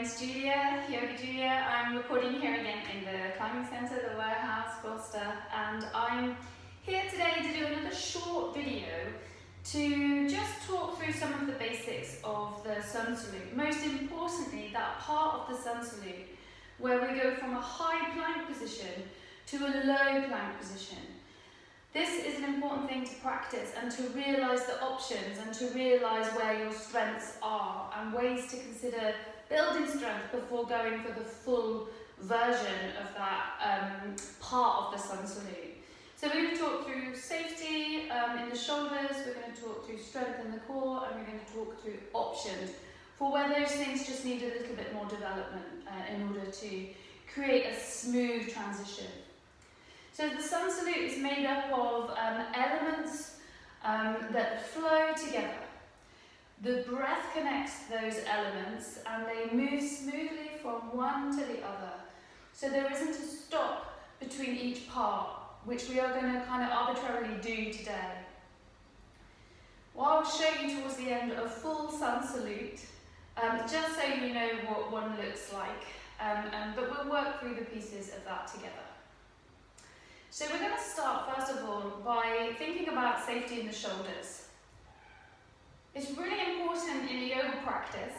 name's Julia, Yoga Julia. I'm recording here again in the climbing centre, the warehouse, Gloucester, and I'm here today to do another short video to just talk through some of the basics of the Sun Salute. Most importantly, that part of the Sun Salute where we go from a high plank position to a low plank position. This is an important thing to practice and to realise the options and to realise where your strengths are and ways to consider building strength before going for the full version of that part of the Sun Salute. So we're going to talk through safety in the shoulders, we're going to talk through strength in the core, and we're going to talk through options for where those things just need a little bit more development in order to create a smooth transition. So the Sun Salute is made up of elements that flow together. The breath connects those elements and they move smoothly from one to the other. So there isn't a stop between each part, which we are going to kind of arbitrarily do today. Well, I'll show you towards the end a full Sun Salute, just so you know what one looks like, but we'll work through the pieces of that together. So we're going to start first of all by thinking about safety in the shoulders. It's really important in a yoga practice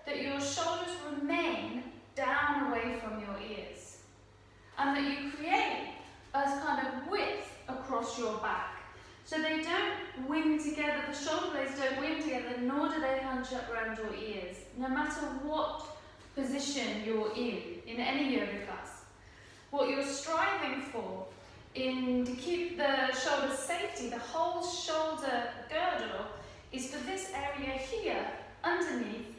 that your shoulders remain down away from your ears and that you create a kind of width across your back. So they don't wing together, the shoulder blades don't wing together, nor do they hunch up around your ears, no matter what position you're in any yoga class. What you're striving for to keep the shoulder safety, the whole shoulder girdle, is for this area here, underneath,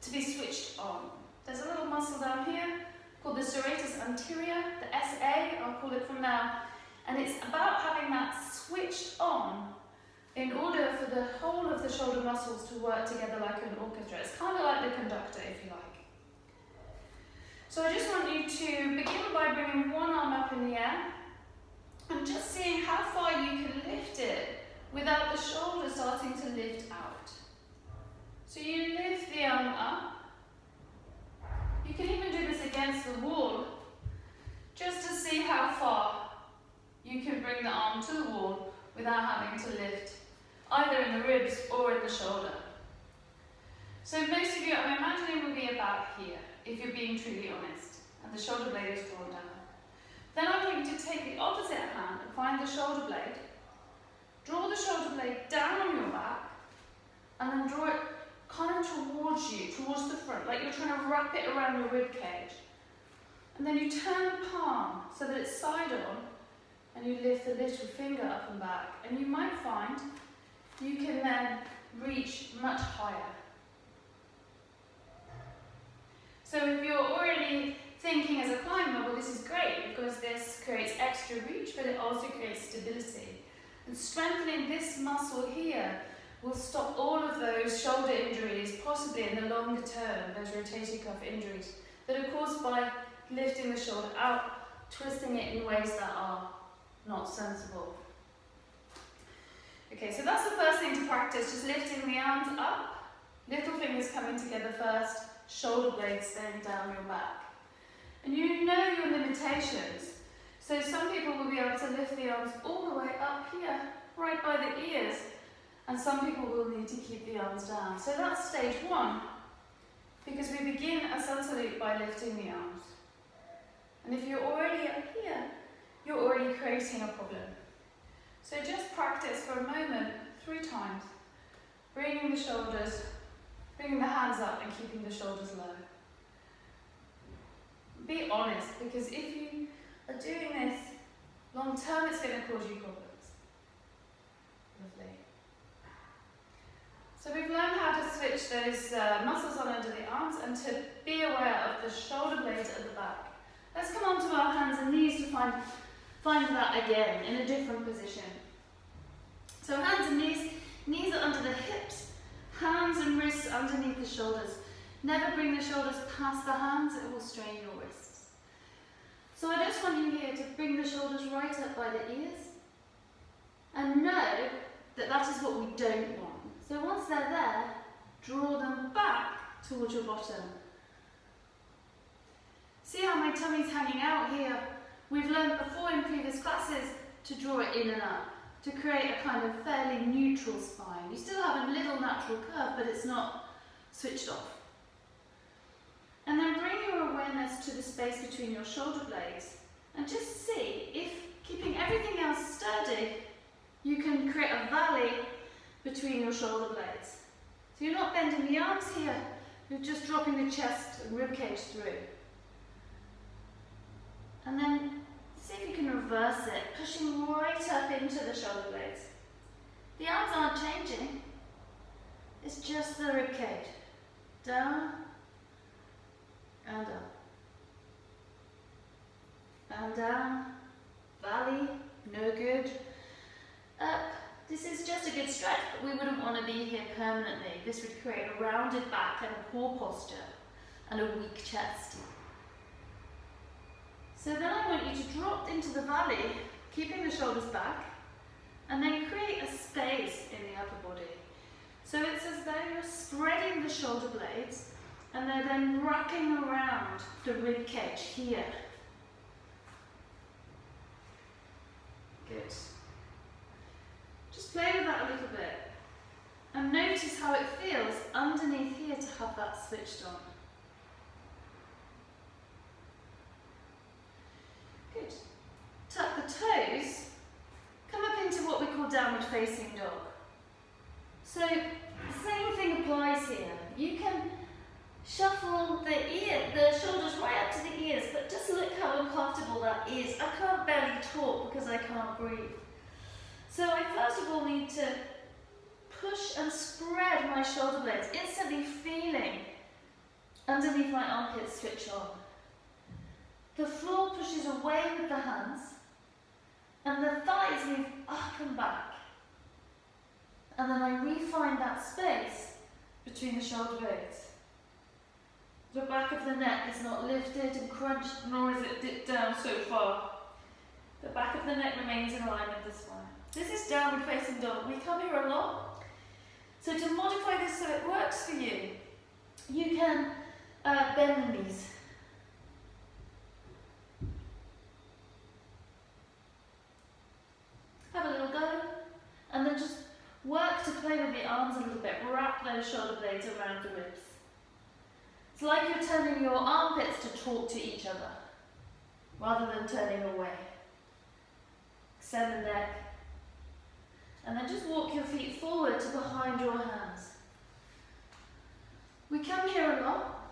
to be switched on. There's a little muscle down here called the serratus anterior, the SA, I'll call it from now, and it's about having that switched on in order for the whole of the shoulder muscles to work together like an orchestra. It's kind of like the conductor, if you like. So I just want you to begin by bringing one arm up in the air and just seeing how far you can lift it without the shoulder starting to lift out. So you lift the arm up. You can even do this against the wall, just to see how far you can bring the arm to the wall without having to lift either in the ribs or in the shoulder. So most of you, I'm imagining, will be about here, if you're being truly honest, and the shoulder blade is drawn down. Then I want you to take the opposite hand and find the shoulder blade. Draw the shoulder blade down on your back and then draw it kind of towards you, towards the front, like you're trying to wrap it around your rib cage. And then you turn the palm so that it's side on and you lift the little finger up and back. And you might find you can then reach much higher. So if you're already thinking as a climber, well, this is great because this creates extra reach, but it also creates stability. And strengthening this muscle here will stop all of those shoulder injuries, possibly in the longer term, those rotator cuff injuries, that are caused by lifting the shoulder out, twisting it in ways that are not sensible. Okay, so that's the first thing to practice, just lifting the arms up, little fingers coming together first, shoulder blades staying down your back. And you know your limitations. So some people will be able to lift the arms all the way up here, right by the ears. And some people will need to keep the arms down. So that's stage one, because we begin a Sun Salute by lifting the arms. And if you're already up here, you're already creating a problem. So just practice for a moment, 3 times, bringing the shoulders, bringing the hands up and keeping the shoulders low. Be honest, because if you are doing this long term, it's going to cause you problems. Lovely. So we've learned how to switch those muscles on under the arms and to be aware of the shoulder blades at the back. Let's come onto our hands and knees to find that again in a different position. So hands and knees are under the hips, hands and wrists underneath the shoulders. Never bring the shoulders past the hands, it will strain your wrists. So I just want you here to bring the shoulders right up by the ears and know that that is what we don't want. So once they're there, draw them back towards your bottom See how my tummy's hanging out here? We've learned before in previous classes to draw it in and up, to create a kind of fairly neutral spine. You still have a little natural curve, but it's not switched off. And then bring your awareness to the space between your shoulder blades and just see if, keeping everything else sturdy, you can create a valley between your shoulder blades. So you're not bending the arms here, you're just dropping the chest and ribcage through. And then see if you can reverse it, pushing right up into the shoulder blades. The arms aren't changing, it's just the ribcage. Down and up. And down, valley, no good. Up, this is just a good stretch, but we wouldn't want to be here permanently. This would create a rounded back and a poor posture and a weak chest. So then I want you to drop into the valley, keeping the shoulders back, and then create a space in the upper body. So it's as though you're spreading the shoulder blades and they're then wrapping around the rib cage here. Good. Just play with that a little bit and notice how it feels underneath here to have that switched on. Good. Tuck the toes, come up into what we call downward facing dog. So the same thing applies here. You can shuffle the shoulders right up to the ears, but just look how uncomfortable that is. I can't barely talk because I can't breathe. So I first of all need to push and spread my shoulder blades, instantly feeling underneath my armpits switch on. The floor pushes away with the hands and the thighs move up and back. And then I refine that space between the shoulder blades. The back of the neck is not lifted and crunched, nor is it dipped down so far. The back of the neck remains in line with the spine. This is downward facing dog. We come here a lot. So to modify this so it works for you, you can bend the knees. Have a little go, and then just work to play with the arms a little bit. Wrap those shoulder blades around the ribs. It's like you're turning your armpits to talk to each other, rather than turning away. Extend the neck, and then just walk your feet forward to behind your hands. We come here a lot.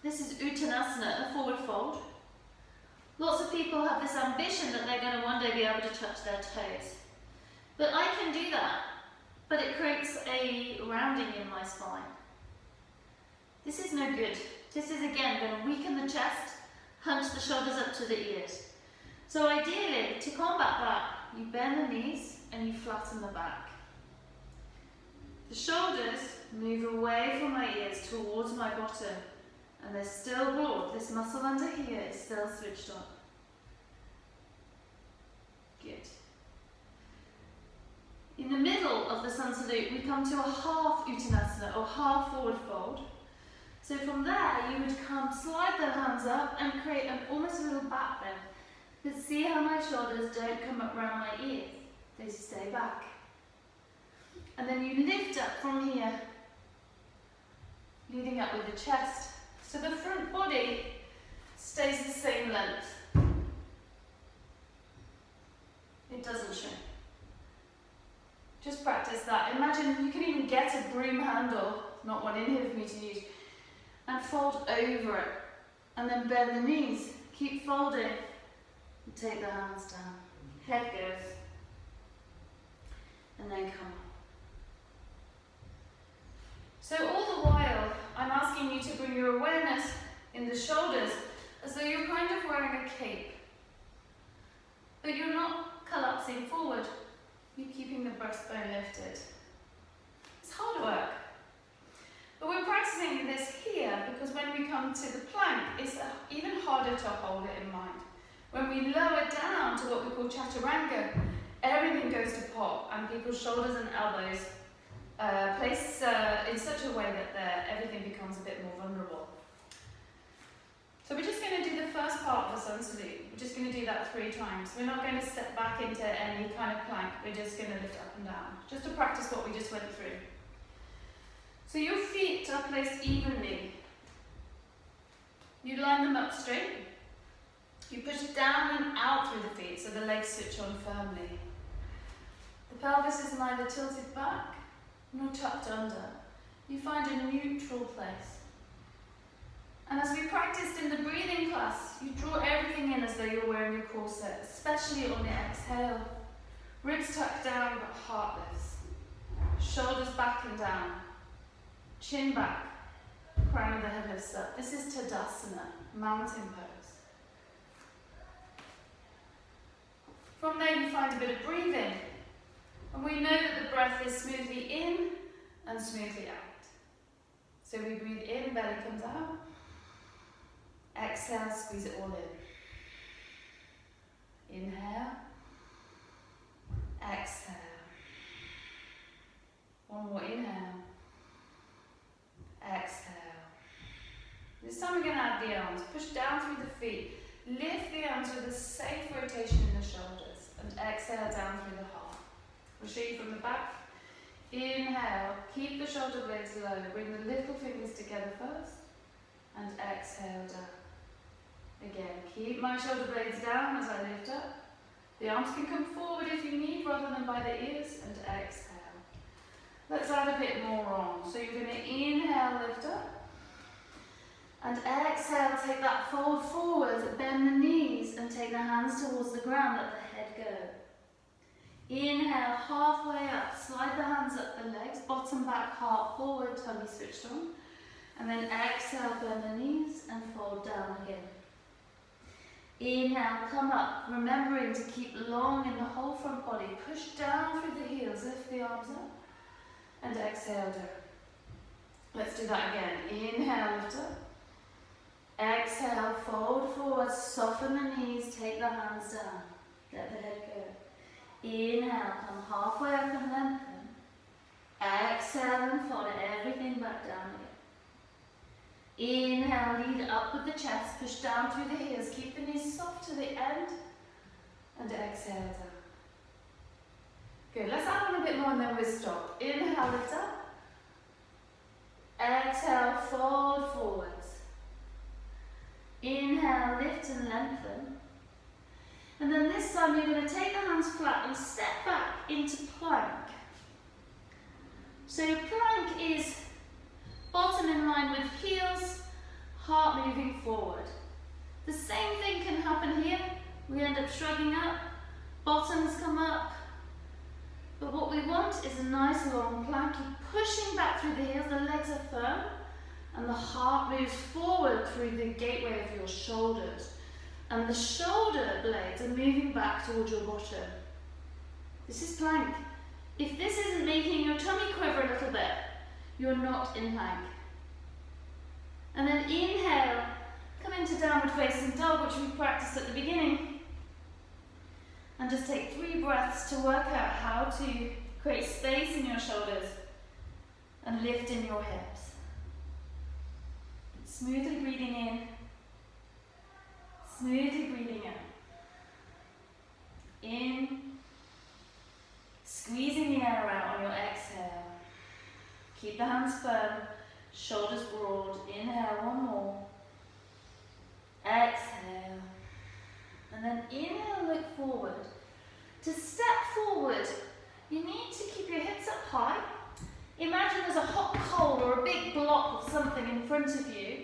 This is Uttanasana, a forward fold. Lots of people have this ambition that they're going to one day be able to touch their toes. But I can do that, but it creates a rounding in my spine. This is no good. This is again going to weaken the chest, hunch the shoulders up to the ears. So ideally, to combat that, you bend the knees and you flatten the back. The shoulders move away from my ears towards my bottom, and they're still broad. This muscle under here is still switched on. Good. In the middle of the Sun Salute, we come to a half Uttanasana, or half forward fold. So from there, you would slide the hands up and create almost a little back bend. But see how my shoulders don't come up around my ears. They stay back. And then you lift up from here, leading up with the chest. So the front body stays the same length. It doesn't shrink. Just practice that. Imagine you can even get a broom handle, not one in here for me to use, and fold over it. And then bend the knees. Keep folding. And take the hands down. Head goes. And then come up. So all the while, I'm asking you to bring your awareness in the shoulders as though you're kind of wearing a cape. But you're not collapsing forward. You're keeping the breastbone lifted. It's hard work. But we're practicing this here because when we come to the plank, it's even harder to hold it in mind. When we lower down to what we call chaturanga, everything goes to pop and people's shoulders and elbows place in such a way that everything becomes a bit more vulnerable. So we're just going to do the first Sun Salute. We're just going to do that 3 times. We're not going to step back into any kind of plank. We're just going to lift up and down, just to practice what we just went through. So your feet are placed evenly. You line them up straight. You push it down and out through the feet so the legs switch on firmly. The pelvis is neither tilted back nor tucked under. You find a neutral place. And as we practiced in the breathing class, you draw everything in as though you're wearing a corset, especially on the exhale. Ribs tucked down but heart lifts. Shoulders back and down. Chin back. Crown of the head lifts up. This is Tadasana, mountain pose. From there you find a bit of breathing. And we know that the breath is smoothly in and smoothly out. So we breathe in, belly comes out. Exhale, squeeze it all in. Inhale. Exhale. One more inhale. Exhale. This time we're going to add the arms. Push down through the feet. Lift the arms with a safe rotation in the shoulders. And exhale down through the heart. We'll show you from the back. Inhale. Keep the shoulder blades low. Bring the little fingers together first. And exhale down. Again, keep my shoulder blades down as I lift up. The arms can come forward if you need, rather than by the ears, and exhale. Let's add a bit more on. So you're going to inhale, lift up. And exhale, take that fold forward, bend the knees, and take the hands towards the ground, let the head go. Inhale, halfway up, slide the hands up the legs, bottom back, heart forward, tummy switched on. And then exhale, bend the knees, and fold down again. Inhale, come up, remembering to keep long in the whole front body. Push down through the heels, lift the arms up, and exhale down. Let's do that again. Inhale, lift up. Exhale, fold forward, soften the knees, take the hands down. Let the head go. Inhale, come halfway up and lengthen. Exhale and fold everything back down again. Inhale, lead up with the chest, push down through the heels, keep the knees soft to the end, and exhale down. Good, let's add on a bit more and then we'll stop. Inhale, lift up. Exhale, fold forwards. Inhale, lift and lengthen. And then this time you're going to take the hands flat and step back into plank. So plank is bottom in line with heels, heart moving forward. The same thing can happen here. We end up shrugging up, bottoms come up. But what we want is a nice long plank. You're pushing back through the heels, the legs are firm, and the heart moves forward through the gateway of your shoulders. And the shoulder blades are moving back towards your bottom. This is plank. If this isn't making your tummy quiver a little bit, you're not in plank. And then inhale, come into downward facing dog, which we practiced at the beginning. And just take 3 breaths to work out how to create space in your shoulders and lift in your hips. Smoothly breathing in, smoothly breathing out. In, squeezing the air out on your exhale. Keep the hands firm, shoulders broad. Inhale, one more. Exhale. And then inhale, look forward. To step forward, you need to keep your hips up high. Imagine there's a hot coal or a big block of something in front of you.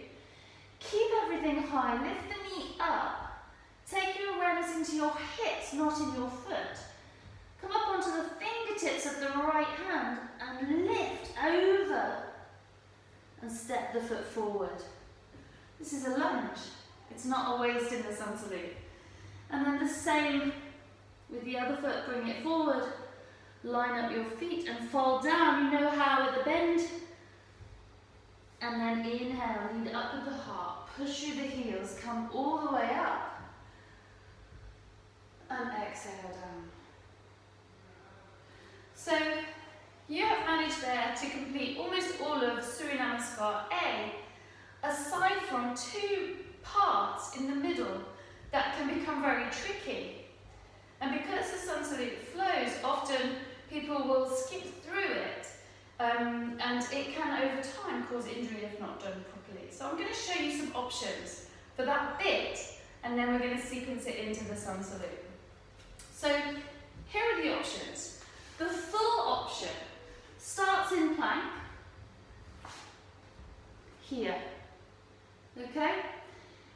Keep everything high, lift the knee up. Take your awareness into your hips, not in your foot. Come up onto the fingertips of the right hand and lift over and step the foot forward. This is a lunge. It's not a waist in the Sun Salute. And then the same with the other foot, bring it forward, line up your feet and fall down. You know how with the bend. And then inhale, lead up with the heart, push through the heels, come all the way up. And exhale down. So you have managed there to complete almost all of Surya Namaska A, aside from 2 parts in the middle that can become very tricky. And because the Sun Salute flows, often people will skip through it, and it can over time cause injury if not done properly. So I'm going to show you some options for that bit, and then we're going to sequence it into the Sun Salute. So here are the options. The full option starts in plank, here, okay?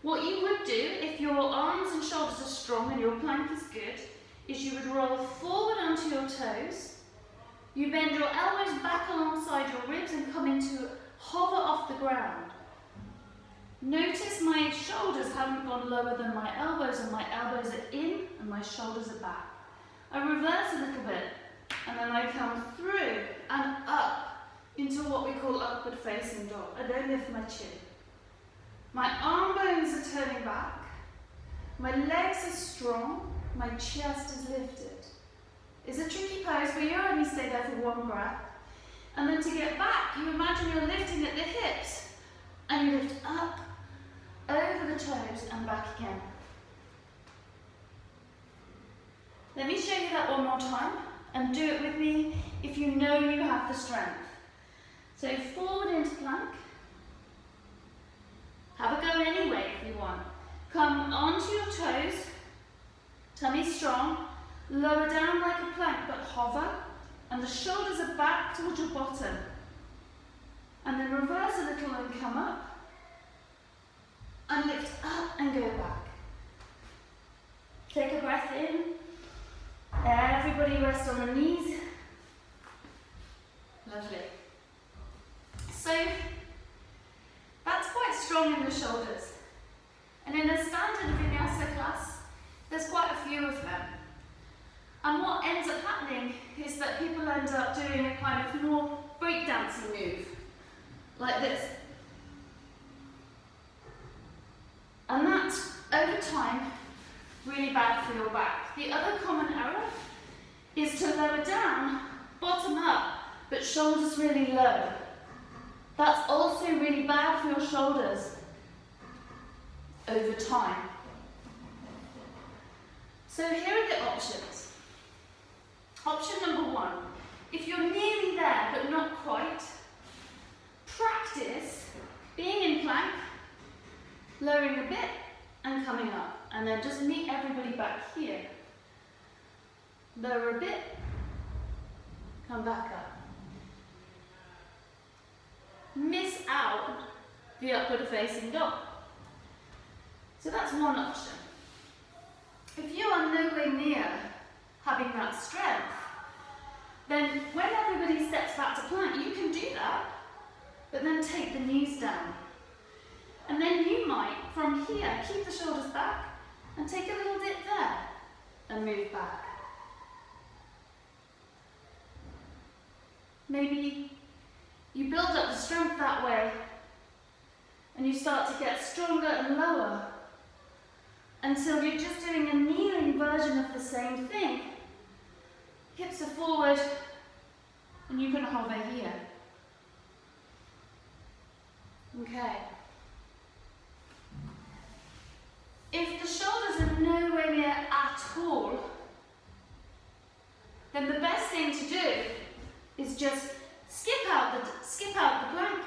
What you would do if your arms and shoulders are strong and your plank is good, is you would roll forward onto your toes, you bend your elbows back alongside your ribs and come into hover off the ground. Notice my shoulders haven't gone lower than my elbows, and my elbows are in and my shoulders are back. I reverse a little bit and then I come through and up into what we call upward facing dog. I don't lift my chin. My arm bones are turning back, my legs are strong, my chest is lifted. It's a tricky pose, but you only stay there for one breath. And then to get back, you imagine you're lifting at the hips, and you lift up, over the toes, and back again. Let me show you that one more time, and do it with me if you know you have the strength. So forward into plank. Have a go anyway if you want. Come onto your toes, tummy strong, lower down like a plank but hover, and the shoulders are back towards your bottom. And then reverse a little and come up, and lift up and go back. Take a breath in. Everybody rest on the knees. Lovely. So, that's quite strong in the shoulders. And in a standard vinyasa class, there's quite a few of them. And what ends up happening is that people end up doing a kind of more breakdancing move, like this. And that's, over time, really bad for your back. The other common error is to lower down, bottom up, but shoulders really low. That's also really bad for your shoulders over time. So here are the options. Option number one, if you're nearly there but not quite, practice being in plank, lowering a bit and coming up, and then just meet everybody back here. Lower a bit, come back up. Miss out the upward facing dog. So that's one option. If you are nowhere near having that strength, then when everybody steps back to plank, you can do that, but then take the knees down. And then you might, from here, keep the shoulders back and take a little dip there and move back. Maybe you build up the strength that way and you start to get stronger and lower until you're just doing a kneeling version of the same thing. Hips are forward and you can hover here. Okay. If the shoulders are nowhere near at all, then the best thing to do is just skip out the plank,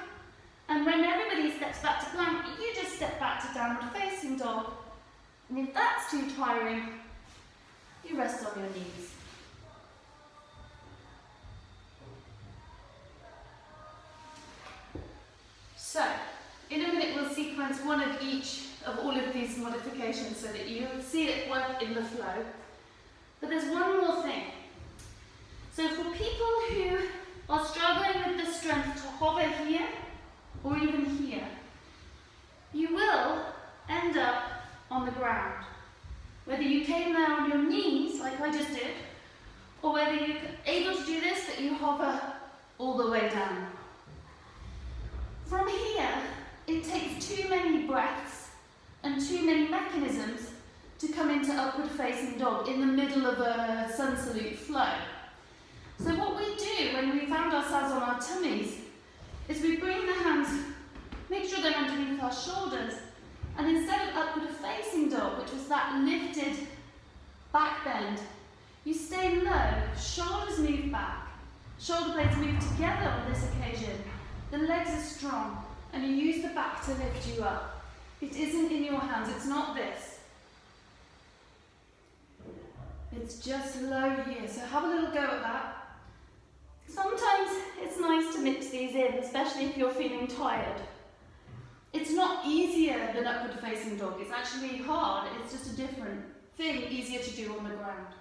and when everybody steps back to plank, you just step back to downward facing dog. And if that's too tiring, you rest on your knees. So, in a minute we'll sequence one of each of all of these modifications so that you'll see it work in the flow. But there's one more thing. So for people who are struggling with the strength to hover here or even here, you will end up on the ground. Whether you came there on your knees, like I just did, or whether you're able to do this, but you hover all the way down. From here, it takes too many breaths and too many mechanisms to come into upward facing dog in the middle of a Sun Salute flow. So what we do when we found ourselves on our tummies is we bring the hands, make sure they're underneath our shoulders, and instead of upward facing dog, which was that lifted back bend. You stay low, shoulders move back, shoulder blades move together on this occasion. The legs are strong, and you use the back to lift you up. It isn't in your hands, it's not this. It's just low here, so have a little go at that. Sometimes it's nice to mix these in, especially if you're feeling tired. It's not easier than upward facing dog, it's actually hard, it's just a different thing, easier to do on the ground.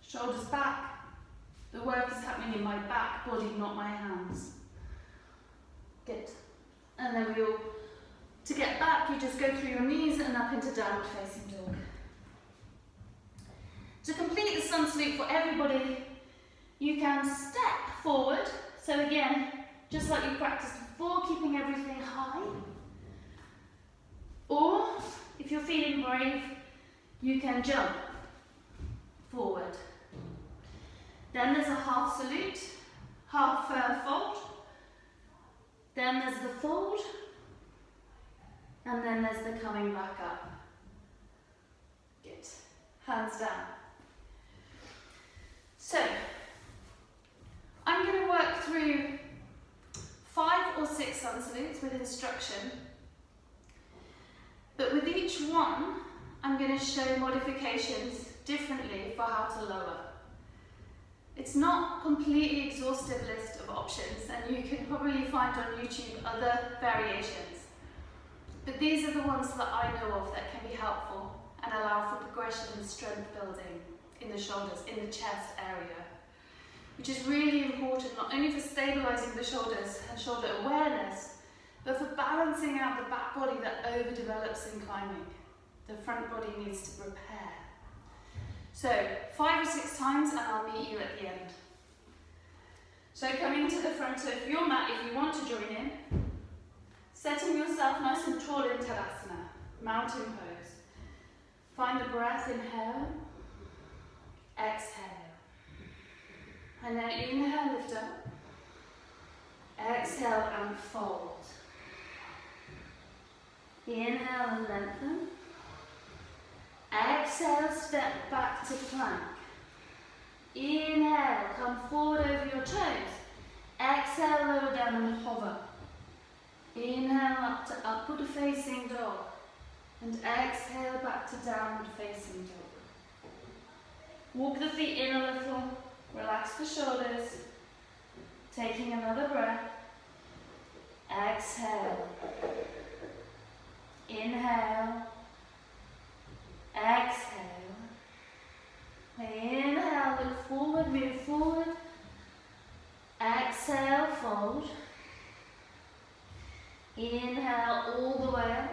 Shoulders back, the work is happening in my back body, not my hands. Good. And then to get back, you just go through your knees and up into downward facing dog. To complete the sun salute for everybody, you can step forward. So again, just like you practiced before, keeping everything high. Or, if you're feeling brave, you can jump forward. Then there's a half salute, half fold. Then there's the fold. And then there's the coming back up. Good. Hands down. So, I'm going to work through 5 or 6 sun salutes with instruction. But with each one, I'm going to show modifications differently for how to lower. It's not a completely exhaustive list of options, and you can probably find on YouTube other variations. But these are the ones that I know of that can be helpful and allow for progression and strength building in the shoulders, in the chest area, which is really important not only for stabilizing the shoulders and shoulder awareness, but for balancing out the back body that overdevelops in climbing. The front body needs to repair. So 5 or 6 times and I'll meet you at the end. So coming to the front of your mat if you want to join in, setting yourself nice and tall in Tadasana, mountain pose. Find the breath, inhale, exhale. And then inhale, lift up, exhale and fold. Inhale and lengthen. Exhale, step back to plank. Inhale, come forward over your toes. Exhale, lower down and hover. Inhale up to upward facing dog. And exhale back to downward facing dog. Walk the feet in a little. Relax the shoulders. Taking another breath. Exhale. Inhale. Exhale. Inhale, look forward, move forward. Exhale, fold. Inhale all the way up.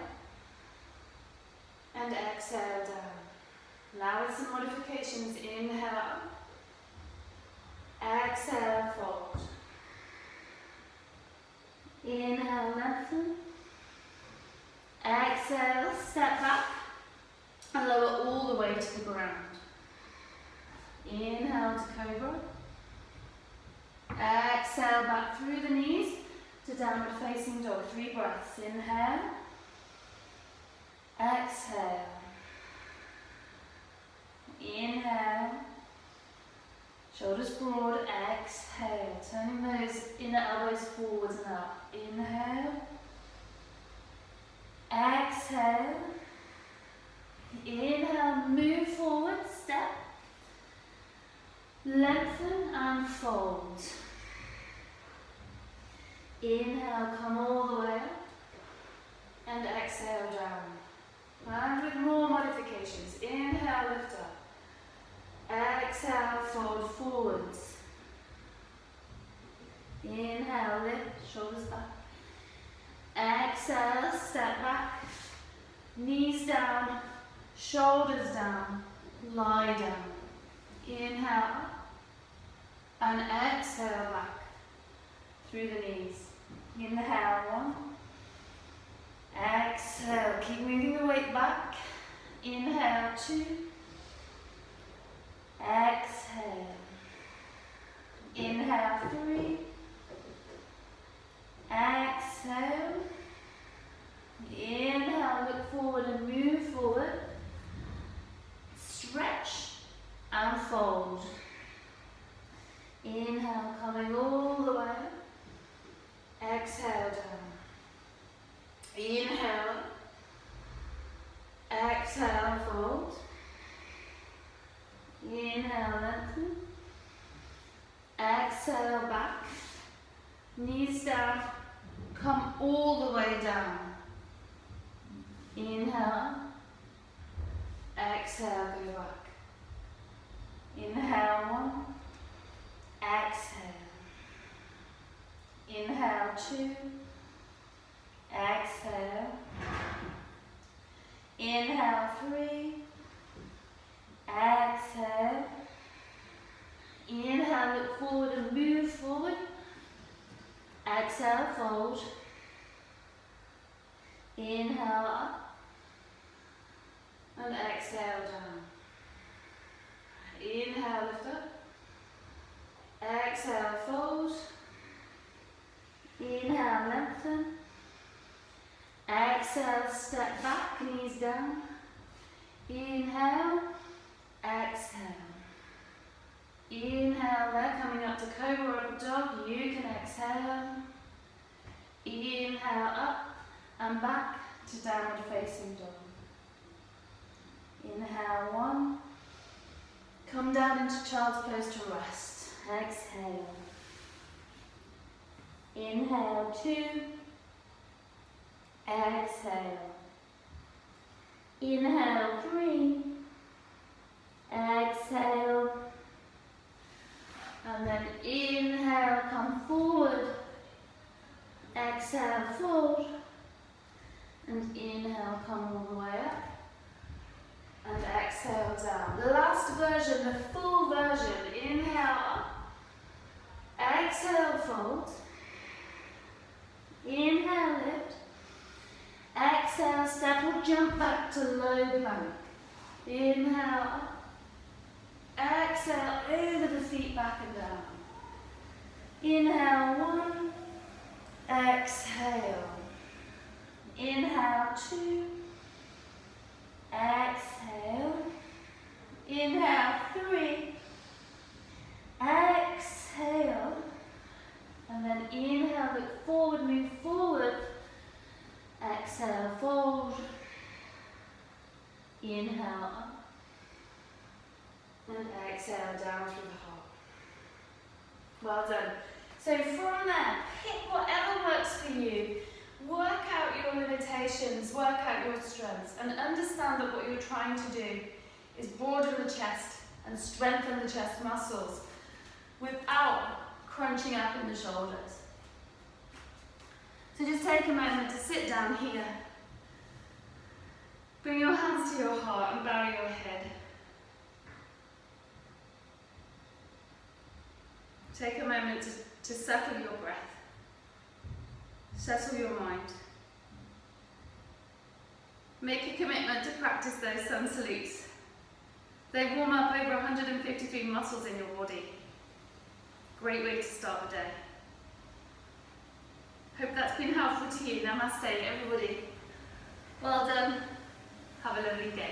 And exhale down. Now with some modifications, inhale up. Exhale, fold. Inhale, lengthen. Exhale, step back. And lower all the way to the ground. Inhale to cobra. Exhale back through the knees to downward facing dog. 3 breaths. Inhale. Exhale. Inhale. Shoulders broad. Exhale. Turning those inner elbows forwards and up. Inhale. Exhale. Inhale, move forward, step. Lengthen and fold. Inhale, come all the way up. And exhale down. And with more modifications. Inhale, lift up. Exhale, fold forwards. Inhale, lift, shoulders back. Exhale, step back. Knees down. Shoulders down, lie down. Inhale and exhale back through the knees. Inhale 1. Exhale, keep moving the weight back. Inhale 2. Exhale. Inhale 3. Exhale. Inhale, look forward and move forward. exhale, fold. Inhale, lengthen. Exhale, back. Knees down. Come all the way down. Inhale. Exhale, go back. Inhale, one. Exhale. Inhale, two. Exhale. Inhale, three. Exhale. Inhale, look forward and move forward. Exhale, fold. Inhale, up. And exhale, down. Inhale, lift up. Exhale, fold. Inhale, lengthen. Exhale, step back, knees down. Inhale, exhale. Inhale there, coming up to cobra or up dog. You can exhale. Inhale, up and back to downward facing dog. Inhale, one. Come down into child's pose to rest. Exhale. Inhale, two. Exhale. Inhale, three. Exhale. And then inhale, come forward. Exhale, fold. And inhale, come all the way up. And exhale, down. The last version, the full version. Inhale, up. Exhale, fold. Inhale, lift. Exhale, step or jump back to low plank. Inhale, up. Exhale, over the feet, back and down. Inhale, one. Exhale. Inhale, two. Exhale. Inhale, three. Exhale. And then inhale, look forward, move forward. Exhale, fold. Inhale, up. And exhale, down through the heart. Well done. So from there, pick whatever works for you. Work out your limitations, work out your strengths, and understand that what you're trying to do is broaden the chest and strengthen the chest muscles without crunching up in the shoulders. So just take a moment to sit down here. Bring your hands to your heart and bow your head. Take a moment to settle your breath. Settle your mind. Make a commitment to practice those Sun Salutes. They warm up over 153 muscles in your body. Great way to start the day. Hope that's been helpful to you. Namaste, everybody. Well done. Have a lovely day.